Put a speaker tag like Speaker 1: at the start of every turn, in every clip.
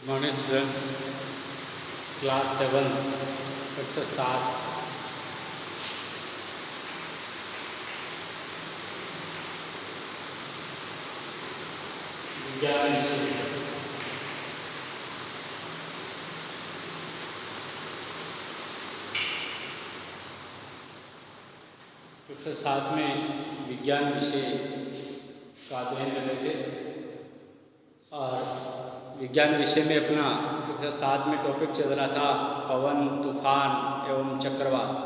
Speaker 1: Morning students, class 7 exercise 7 विज्ञान exercise 7 में विज्ञान विषय का अध्ययन कर रहे थे और विज्ञान विषय में अपना एक्सरसाइज 7 में टॉपिक चल रहा था पवन, तूफान एवं चक्रवात।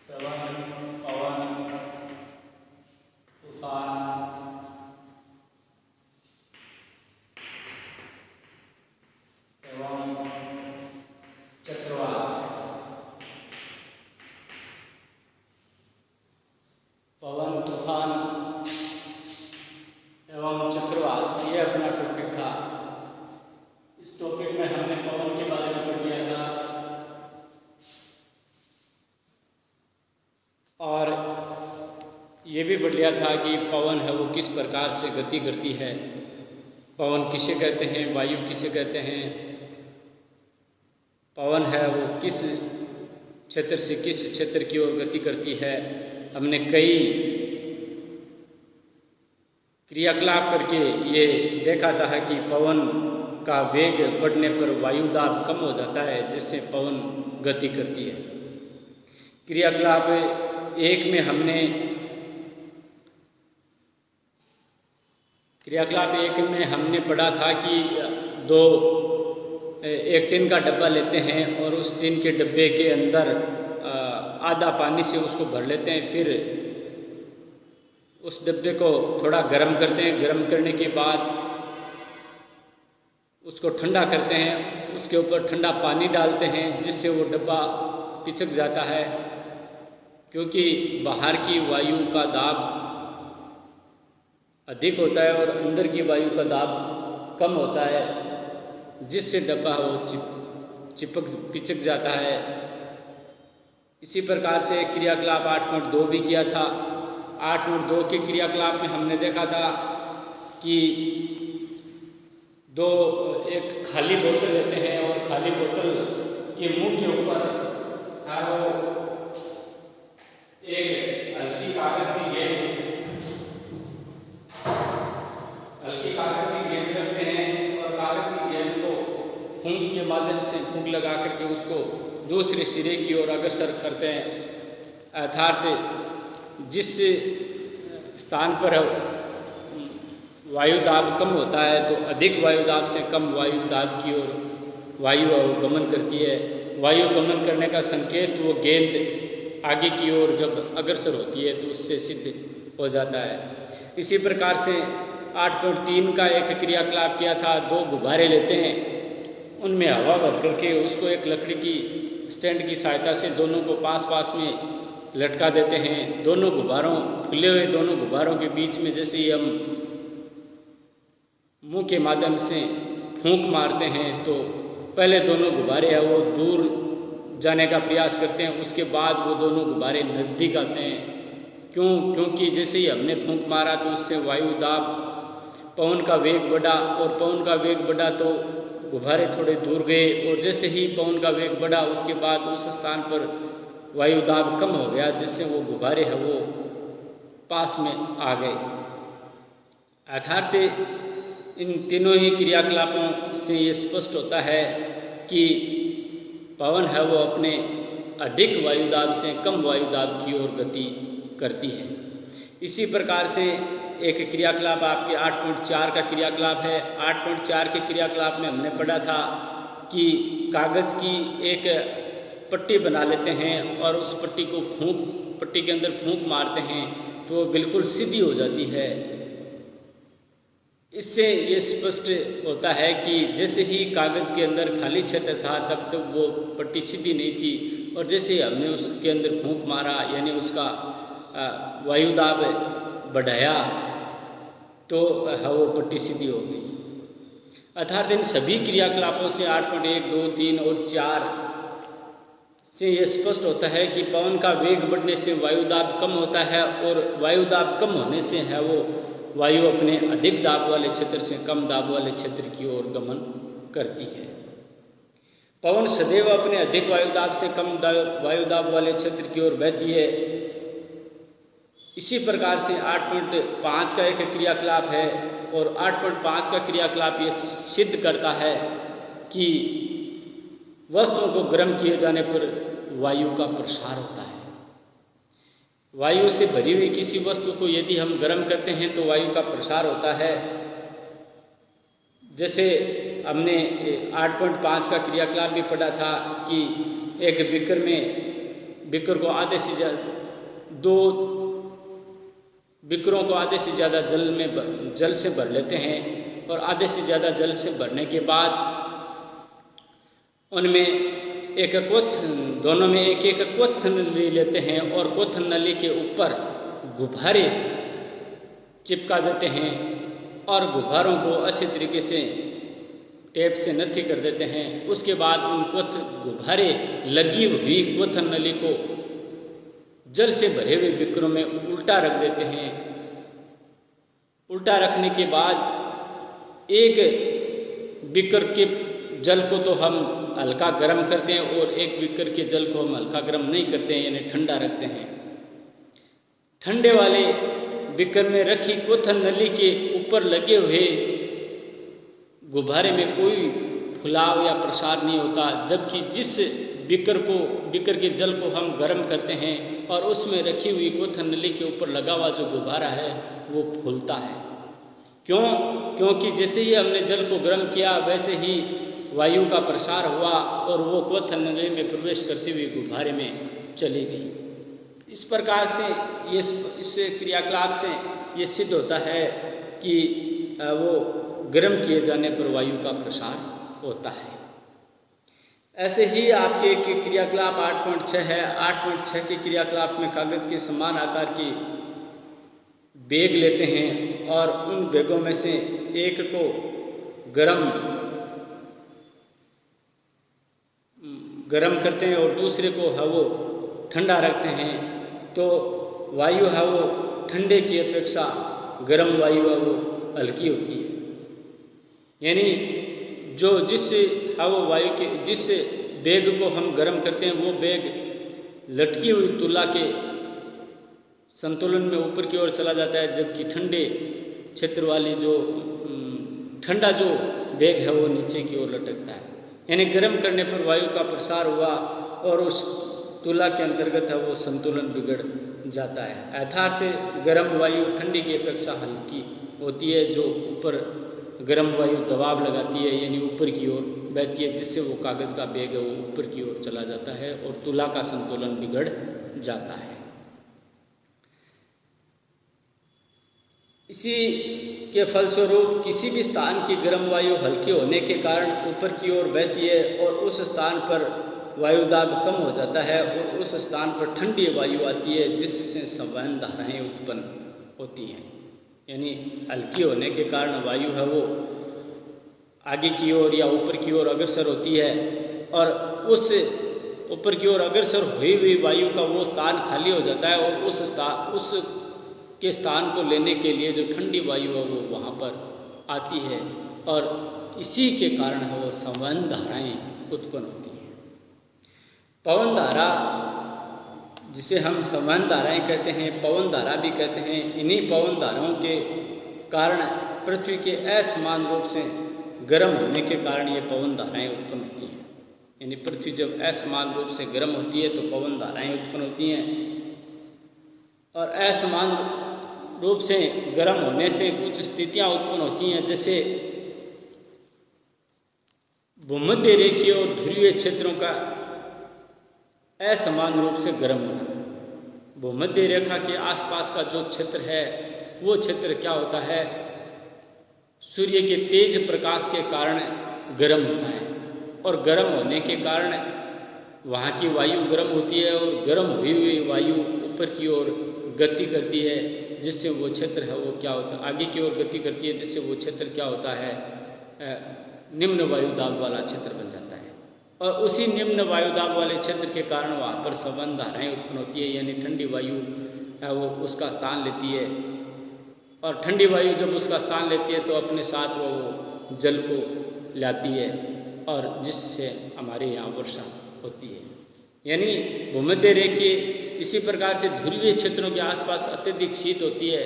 Speaker 1: 7 पवन, तूफान एवं चक्रवात। पवन, तूफान एवं चक्रवात ये अपना टॉपिक था। इस टॉपिक में हमने पवन के बारे में पढ़ लिया था और ये भी पढ़ लिया था कि पवन है वो किस प्रकार से गति करती है। पवन किसे कहते हैं, वायु किसे कहते हैं, पवन है वो किस क्षेत्र से किस क्षेत्र की ओर गति करती है। हमने कई क्रियाकलाप करके ये देखा था कि पवन का वेग बढ़ने पर वायु दाब कम हो जाता है, जिससे पवन गति करती है। क्रियाकलाप 1 में हमने पढ़ा था कि एक टिन का डब्बा लेते हैं और उस टिन के डब्बे के अंदर आधा पानी से उसको भर लेते हैं, फिर उस डब्बे को थोड़ा गर्म करते हैं। गर्म करने के बाद उसको ठंडा करते हैं, उसके ऊपर ठंडा पानी डालते हैं, जिससे वो डब्बा पिचक जाता है, क्योंकि बाहर की वायु का दाब अधिक होता है और अंदर की वायु का दाब कम होता है, जिससे डब्बा वो पिचक जाता है। इसी प्रकार से क्रियाकलाप 8.2 भी किया था। 8.2 के क्रियाकलाप में हमने देखा था कि एक खाली बोतल लेते हैं और खाली बोतल के मुंह के ऊपर वो एक हल्की कागज की गेंद रखते हैं और कागज की गेंद को फूंक के माध्यम से फूंक लगा करके उसको दूसरे सिरे की ओर अग्रसर करते हैं। अर्थात जिस स्थान पर वायु दाब कम होता है तो अधिक वायु दाब से कम वायु दाब की ओर वायु गमन करती है। वायु गमन करने का संकेत वो गेंद आगे की ओर जब अग्रसर होती है तो उससे सिद्ध हो जाता है। इसी प्रकार से 8.3 का एक क्रियाकलाप किया था। 2 गुब्बारे लेते हैं, उनमें हवा भर करके उसको एक लकड़ी की स्टैंड की सहायता से दोनों को पास में लटका देते हैं। फूले हुए दोनों गुब्बारों के बीच में जैसे ही हम मुंह के माध्यम से फूंक मारते हैं तो पहले दोनों गुब्बारे हैं वो दूर जाने का प्रयास करते हैं, उसके बाद वो दोनों गुब्बारे नज़दीक आते हैं। क्योंकि जैसे ही हमने फूंक मारा तो उससे वायु दाब पवन का वेग बढ़ा और पवन का वेग बढ़ा तो गुब्बारे थोड़े दूर गए और जैसे ही पवन का वेग बढ़ा उसके बाद उस स्थान पर वायु दाब कम हो गया, जिससे वो गुब्बारे हैं वो पास में आ गए। अर्थात इन तीनों ही क्रियाकलापों से ये स्पष्ट होता है कि पवन है वो अपने अधिक वायु दाब से कम वायु दाब की ओर गति करती है। इसी प्रकार से एक क्रियाकलाप आपके 8.4 का क्रियाकलाप है। 8.4 के क्रियाकलाप में हमने पढ़ा था कि कागज़ की एक पट्टी बना लेते हैं और उस पट्टी के अंदर फूंक मारते हैं तो वो बिल्कुल सीधी हो जाती है। इससे ये स्पष्ट होता है कि जैसे ही कागज़ के अंदर खाली क्षेत्र था तब तक वो पट्टी सीधी नहीं थी और जैसे ही हमने उसके अंदर फूंक मारा यानी उसका वायु दाब बढ़ाया तो वो पट्टी सीधी हो गई। अर्थात इन सभी क्रियाकलापों से 8.1, 2, 3 और 4 से ये स्पष्ट होता है कि पवन का वेग बढ़ने से वायु दाब कम होता है और वायु दाब कम होने से है वो वायु अपने अधिक दाब वाले क्षेत्र से कम दाब वाले क्षेत्र की ओर गमन करती है। पवन सदैव अपने अधिक वायुदाब से कम वायुदाब वाले क्षेत्र की ओर बहती है। इसी प्रकार से 8.5 का एक क्रियाकलाप है और 8.5 का क्रियाकलाप ये सिद्ध करता है कि वस्तुओं को गर्म किए जाने पर वायु का प्रसार होता है। वायु से भरी हुई किसी वस्तु को यदि हम गर्म करते हैं तो वायु का प्रसार होता है। जैसे हमने 8.5 का क्रियाकलाप भी पढ़ा था कि एक बीकर को आधे से ज़्यादा 2 बीकरों को आधे से ज़्यादा जल से भर लेते हैं और आधे से ज़्यादा जल से भरने के बाद उनमें दोनों में एक एक क्वथ नली लेते हैं और क्वथ नली के ऊपर गुब्बारे चिपका देते हैं और गुब्बारों को अच्छे तरीके से टेप से नथी कर देते हैं। उसके बाद उन गुब्बारे लगी हुई क्वथ नली को जल से भरे हुए बीकरों में उल्टा रख देते हैं। उल्टा रखने के बाद एक बीकर के जल को तो हम हल्का गर्म करते हैं और एक बीकर के जल को हम हल्का गर्म नहीं करते हैं, यानी ठंडा रखते हैं। ठंडे वाले बीकर में रखी क्वथ नली के ऊपर लगे हुए गुब्बारे में कोई फुलाव या प्रसार नहीं होता, जबकि जिस बीकर के जल को हम गर्म करते हैं और उसमें रखी हुई क्वथ नली के ऊपर लगा हुआ जो गुब्बारा है वो फूलता है। क्योंकि जैसे ही हमने जल को गर्म किया वैसे ही वायु का प्रसार हुआ और वो क्वथ नली में प्रवेश करते हुए गुब्बारे में चली गई। इस प्रकार से इस क्रियाकलाप से ये सिद्ध होता है कि वो गर्म किए जाने पर वायु का प्रसार होता है। ऐसे ही आपके एक क्रियाकलाप 8.6 है। 8.6 के क्रियाकलाप में कागज के समान आकार की बेग लेते हैं और उन बेगों में से एक को गर्म करते हैं और दूसरे को वो ठंडा रखते हैं, तो वायु है वो ठंडे की अपेक्षा गर्म वायु है वो हल्की होती है। यानी जिस बेग को हम गर्म करते हैं वो बेग लटकी हुई तुला के संतुलन में ऊपर की ओर चला जाता है, जबकि ठंडे क्षेत्र वाली ठंडा जो बेग है वो नीचे की ओर लटकता है। यानी गर्म करने पर वायु का प्रसार हुआ और उस तुला के अंतर्गत है वो संतुलन बिगड़ जाता है। अर्थात गर्म वायु ठंडी की अपेक्षा हल्की होती है, जो ऊपर गर्म वायु दबाव लगाती है, यानी ऊपर की ओर बहती है, जिससे वो कागज़ का बेग है वो ऊपर की ओर चला जाता है और तुला का संतुलन बिगड़ जाता है। इसी के फलस्वरूप किसी भी स्थान की गर्म वायु हल्की होने के कारण ऊपर की ओर बहती है और उस स्थान पर वायुदाब कम हो जाता है और उस स्थान पर ठंडी वायु आती है, जिससे संवहन धाराएं उत्पन्न होती हैं। यानी हल्की होने के कारण वायु है वो आगे की ओर या ऊपर की ओर अग्रसर होती है और उस ऊपर की ओर अग्रसर हुई हुई वायु का वो स्थान खाली हो जाता है और उस के स्थान को लेने के लिए जो ठंडी वायु है वो वहाँ पर आती है और इसी के कारण है वो संवहन धाराएं उत्पन्न होती हैं। पवन धारा, जिसे हम संवहन धाराएं कहते हैं, पवन धारा भी कहते हैं, इन्हीं पवन धाराओं के कारण पृथ्वी के असमान रूप से गर्म होने के कारण ये पवन धाराएं उत्पन्न होती हैं। यानी पृथ्वी जब असमान रूप से गर्म होती है तो पवन धाराएं उत्पन्न होती हैं और असमान रूप से गर्म होने से कुछ स्थितियां उत्पन्न होती हैं, जैसे भूमध्य रेखीय और ध्रुवीय क्षेत्रों का असमान रूप से गर्म होना। भूमध्य रेखा के आसपास का जो क्षेत्र है वो क्षेत्र क्या होता है, सूर्य के तेज प्रकाश के कारण गर्म होता है और गर्म होने के कारण वहाँ की वायु गर्म होती है और गर्म हुई हुई वायु ऊपर की ओर गति करती है, जिससे वो क्षेत्र है वो क्या होता है, आगे की ओर गति करती है, जिससे वो क्षेत्र क्या होता है, निम्न वायुदाब वाला क्षेत्र बन जाता है। और उसी निम्न वायुदाब वाले क्षेत्र के कारण वहाँ पर संवहन धाराएं उत्पन्न होती है, यानी ठंडी वायु है वो उसका स्थान लेती है और ठंडी वायु जब उसका स्थान लेती है तो अपने साथ वो जल को लाती है और जिससे हमारे यहाँ वर्षा होती है। यानी भूमध्य रेखीय इसी प्रकार से ध्रुवीय क्षेत्रों के आसपास अत्यधिक शीत होती है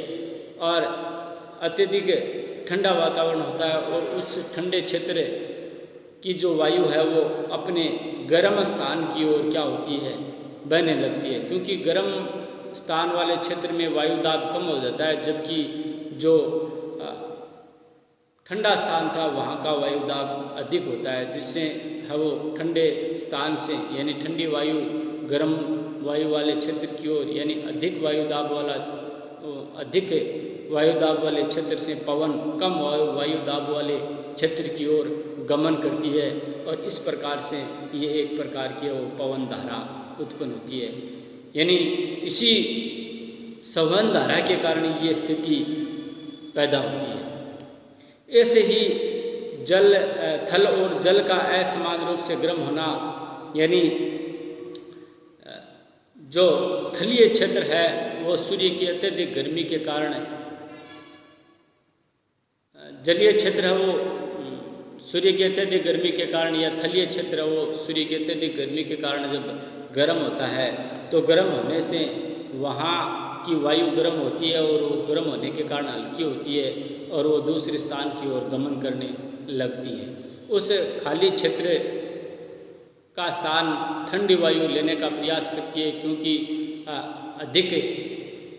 Speaker 1: और अत्यधिक ठंडा वातावरण होता है और उस ठंडे क्षेत्र की जो वायु है वो अपने गर्म स्थान की ओर क्या होती है, बहने लगती है, क्योंकि गर्म स्थान वाले क्षेत्र में वायु दाब कम हो जाता है, जबकि जो ठंडा स्थान था वहाँ का वायु दाब अधिक होता है, जिससे है वो ठंडे स्थान से यानी ठंडी वायु गर्म वायु वाले क्षेत्र की ओर यानी अधिक वायु दाब वाले क्षेत्र से पवन कम वायु दाब वाले क्षेत्र की ओर गमन करती है और इस प्रकार से ये एक प्रकार की वो पवन धारा उत्पन्न होती है। यानी इसी संवहन धारा के कारण ये स्थिति पैदा होती है। ऐसे ही जल थल और जल का असमान रूप से गर्म होना, यानी जो थलीय क्षेत्र है वो सूर्य की अत्यधिक गर्मी के कारण, जलीय क्षेत्र है वो सूर्य की अत्यधिक गर्मी के कारण, या थलीय क्षेत्र है वो सूर्य की अत्यधिक गर्मी के कारण जब गर्म होता है तो गर्म होने से वहाँ की वायु गर्म होती है और वो गर्म होने के कारण हल्की होती है और वो दूसरे स्थान की ओर गमन करने लगती है। उस खाली क्षेत्र का स्थान ठंडी वायु लेने का प्रयास करती है, क्योंकि अधिक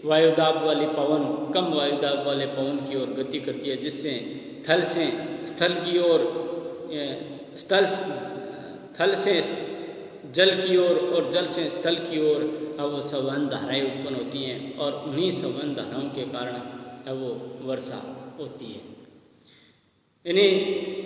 Speaker 1: वायुदाब वाली पवन कम वायुदाब वाले पवन की ओर गति करती है, जिससे थल से स्थल की ओर थल से जल की ओर और जल से स्थल की ओर वो संवहन धाराएं उत्पन्न होती हैं और उन्हीं संवहन धाराओं के कारण वो वर्षा होती है। यानी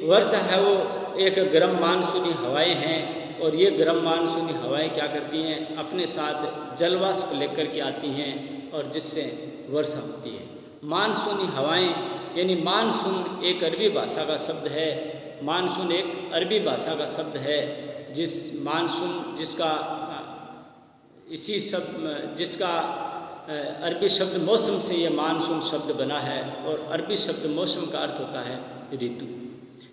Speaker 1: वर्षा है वो एक गर्म मानसूनी हवाएं हैं और ये गर्म मानसूनी हवाएं क्या करती हैं, अपने साथ जलवाष्प लेकर के आती हैं और जिससे वर्षा होती है। मानसूनी हवाएं यानी मानसून एक अरबी भाषा का शब्द है। मानसून एक अरबी भाषा का शब्द है, जिसका अरबी शब्द मौसम से ये मानसून शब्द बना है और अरबी शब्द मौसम का अर्थ होता है ऋतु।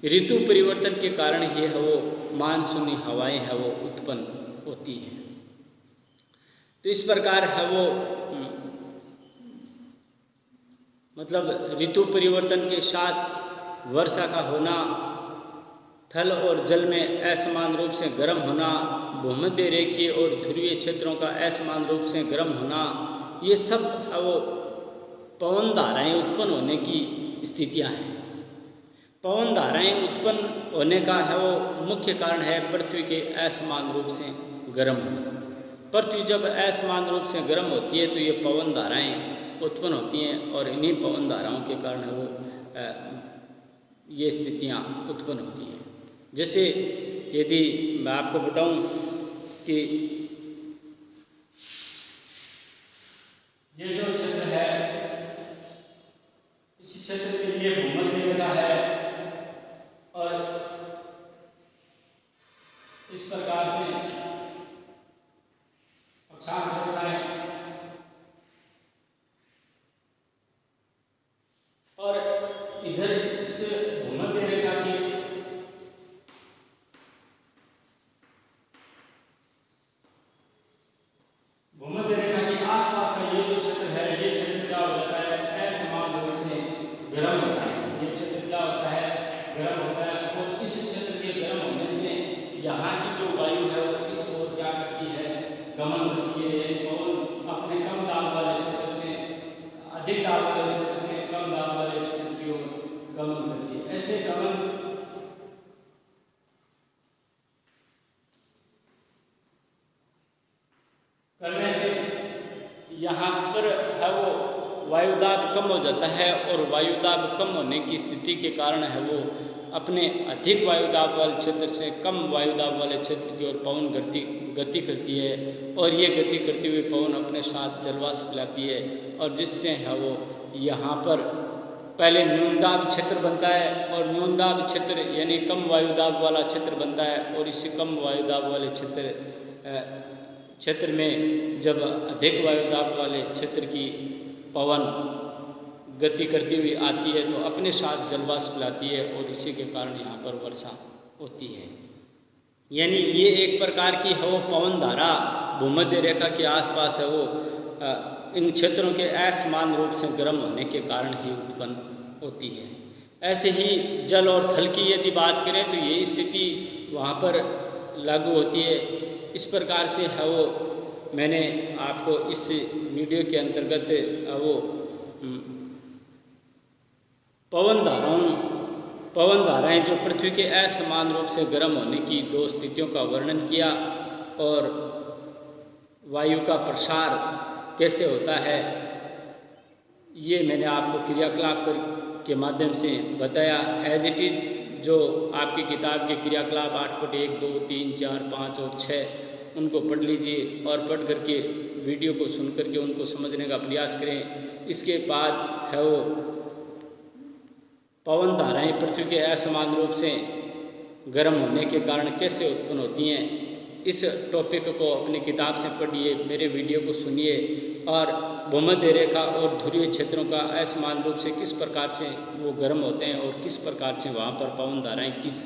Speaker 1: ऋतु परिवर्तन के कारण ये है वो मानसूनी हवाएं है वो उत्पन्न होती हैं। तो इस प्रकार है वो मतलब ऋतु परिवर्तन के साथ वर्षा का होना, थल और जल में असमान रूप से गर्म होना, भूमध्य रेखीय और ध्रुवीय क्षेत्रों का असमान रूप से गर्म होना, ये सब वो पवन धाराएं उत्पन्न होने की स्थितियां हैं। पवन धाराएं उत्पन्न होने का है वो मुख्य कारण है पृथ्वी के असमान रूप से गर्म होना। पृथ्वी जब असमान रूप से गर्म होती है तो ये पवन धाराएं उत्पन्न होती हैं और इन्हीं पवन धाराओं के कारण वो ये स्थितियां उत्पन्न होती हैं। जैसे यदि मैं आपको बताऊं कि ये जो क्षेत्र है इस क्षेत्र के लिए भूमध्य रेखा है और इस प्रकार से अक्षांश रेखाएं और इधर इस भूमध्य रेखा की भूमध्य रेखा के आसपास का ये जो क्षेत्र है, ये क्षेत्र क्या होता है, असमान रूप से गर्म होता है। ये क्षेत्र क्या होता है, गर्म होता है और इस क्षेत्र के गर्म होने से यहाँ की जो वायु है वो इस ओर क्या करती है, गमन करती है। पवन अपने कम दाब वाले क्षेत्र से अधिक दाब वाले क्षेत्र से कम दाब वाले क्षेत्र की ओर गमन करती है। ऐसे गमन करने से यहाँ पर है वो वायुदाब कम हो जाता है और वायुदाब कम होने की स्थिति के कारण है वो अपने अधिक वायुदाब वाले क्षेत्र से कम वायुदाब वाले क्षेत्र की ओर पवन गति करती है और ये गति करते हुए पवन अपने साथ जलवाष्प लाती है और जिससे है वो यहाँ पर पहले न्यूनदाब क्षेत्र बनता है और न्यूनदाब क्षेत्र यानी कम वायुदाब वाला क्षेत्र बनता है और इसी कम वायुदाब वाले क्षेत्र में जब अधिक वायुदाब वाले क्षेत्र की पवन गति करती हुई आती है तो अपने साथ जलवाष्प लाती है और इसी के कारण यहाँ पर वर्षा होती है। यानी ये एक प्रकार की है वो पवन धारा भूमध्य रेखा के आसपास है वो इन क्षेत्रों के असमान रूप से गर्म होने के कारण ही उत्पन्न होती है। ऐसे ही जल और थल की यदि बात करें तो ये स्थिति वहाँ पर लागू होती है। इस प्रकार से है वो मैंने आपको इस वीडियो के अंतर्गत वो पवन धाराएं जो पृथ्वी के असमान रूप से गर्म होने की दो स्थितियों का वर्णन किया और वायु का प्रसार कैसे होता है ये मैंने आपको क्रियाकलाप के माध्यम से बताया। एज इट इज जो आपकी किताब के क्रियाकलाप 8.1, 2, 3, 4, 5 और 6 उनको पढ़ लीजिए और पढ़ करके वीडियो को सुन करके उनको समझने का प्रयास करें। इसके बाद है वो पवन धाराएं पृथ्वी के असमान रूप से गर्म होने के कारण कैसे उत्पन्न होती हैं, इस टॉपिक को अपनी किताब से पढ़िए, मेरे वीडियो को सुनिए और भूमध्य रेखा और ध्रुवीय क्षेत्रों का असमान रूप से किस प्रकार से वो गर्म होते हैं और किस प्रकार से वहाँ पर पवन धाराएं किस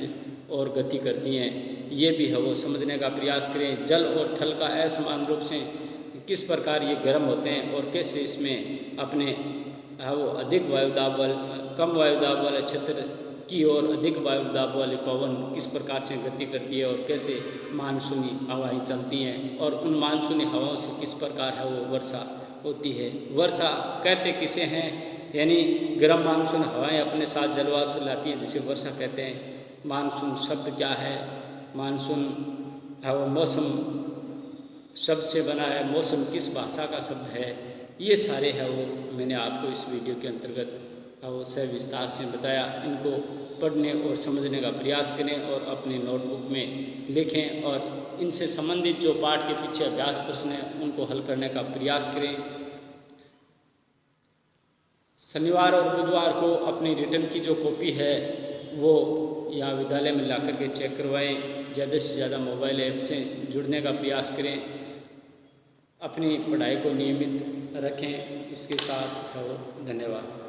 Speaker 1: और गति करती हैं, ये भी है वो समझने का प्रयास करें। जल और थल का असमान रूप से किस प्रकार ये गर्म होते हैं और कैसे इसमें अपने है वो अधिक वायुदाब वाले कम वायुदाब वाले क्षेत्र की ओर अधिक वायुदाब वाले पवन किस प्रकार से गति करती है और कैसे मानसूनी हवाएं चलती हैं और उन मानसूनी हवाओं से किस प्रकार है वो वर्षा होती है। वर्षा कहते किसे हैं, यानी गर्म मानसून हवाएं अपने साथ जलवाष्प लाती हैं जिसे वर्षा कहते हैं। मानसून शब्द क्या है, मानसून है वो मौसम शब्द से बना है, मौसम किस भाषा का शब्द है, ये सारे है वो मैंने आपको इस वीडियो के अंतर्गत वो सविस्तार से बताया। इनको पढ़ने और समझने का प्रयास करें और अपनी नोटबुक में लिखें और इनसे संबंधित जो पाठ के पीछे अभ्यास प्रश्न हैं उनको हल करने का प्रयास करें। शनिवार और बुधवार को अपनी रिटर्न की जो कॉपी है वो यहाँ विद्यालय में ला करके चेक करवाएं। ज़्यादा से ज़्यादा मोबाइल ऐप से जुड़ने का प्रयास करें, अपनी पढ़ाई को नियमित रखें। इसके साथ धन्यवाद।